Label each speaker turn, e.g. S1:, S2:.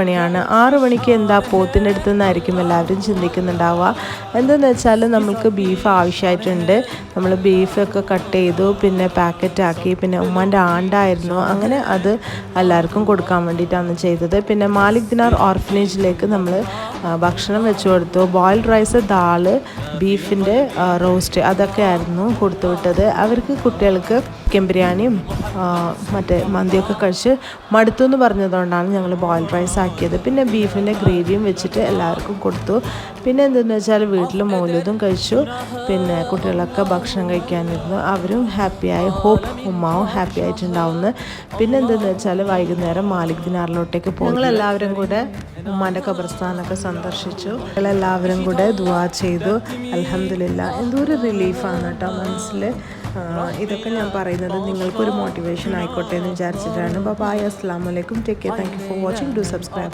S1: മണിയാണ്. 6 മണിക്ക് എന്താ പോത്തിൻ്റെ അടുത്ത് നിന്നായിരിക്കും എല്ലാവരും ചിന്തിക്കുന്നുണ്ടാവുക. എന്താണെന്ന് വെച്ചാൽ നമ്മൾക്ക് ബീഫ് ആവശ്യമായിട്ടുണ്ട്. നമ്മൾ ബീഫൊക്കെ കട്ട് ചെയ്തു, പിന്നെ പാക്കറ്റാക്കി, പിന്നെ ഉമ്മാൻ്റെ ആണ്ടായിരുന്നു, അങ്ങനെ അത് എല്ലാവർക്കും കൊടുക്കാൻ വേണ്ടിയിട്ടാണ് ചെയ്തത്. പിന്നെ മാലിക് ദിനാർ ഓർഫനേജിലേക്ക് നമ്മൾ ഭക്ഷണം വെച്ച് കൊടുത്തു. ബോയിൽഡ് റൈസ്, ദാള്, ബീഫിൻ്റെ റോസ്റ്റ്, അതൊക്കെ ആയിരുന്നു കൊടുത്തു വിട്ടത്. അവർക്ക് കുട്ടികൾക്ക് ചിക്കൻ ബിരിയാണിയും മറ്റേ മന്തിയൊക്കെ കഴിച്ച് മടുത്തു എന്ന് പറഞ്ഞതുകൊണ്ടാണ് ഞങ്ങൾ ബോയിൽഡ് റൈസ് ആക്കിയത്. പിന്നെ ബീഫിൻ്റെ ഗ്രേവിയും വെച്ചിട്ട് എല്ലാവർക്കും കൊടുത്തു. പിന്നെ എന്തെന്ന് വെച്ചാൽ വീട്ടിൽ മൗലൂദും കഴിച്ചു. പിന്നെ കുട്ടികളൊക്കെ ഭക്ഷണം കഴിക്കാനിരുന്നു. അവരും ഹാപ്പിയായി. ഹോപ്പ് ഉമ്മാവും ഹാപ്പി ആയിട്ടുണ്ടാവുന്നു. പിന്നെ എന്തെന്ന് വെച്ചാൽ വൈകുന്നേരം മാലിക് ദിനാറിലോട്ടേക്ക് പോകും. ഞങ്ങളെല്ലാവരും കൂടെ ഉമ്മാൻ്റെ ഖബർസ്ഥാനൊക്കെ സന്ദർശിച്ചു. ഞങ്ങളെല്ലാവരും കൂടെ ദുആ ചെയ്തു. അൽഹംദുലില്ലാ, എന്തോ ഒരു റിലീഫാണ് കേട്ടോ മനസ്സിൽ. ഇതൊക്കെ ഞാൻ പറയുന്നത് നിങ്ങൾക്കൊരു മോട്ടിവേഷൻ ആയിക്കോട്ടെ എന്ന് വിചാരിച്ചിട്ടാണ്. ബൈ, അസ്സലാമു അലൈക്കും, take care, thank you for watching, do subscribe.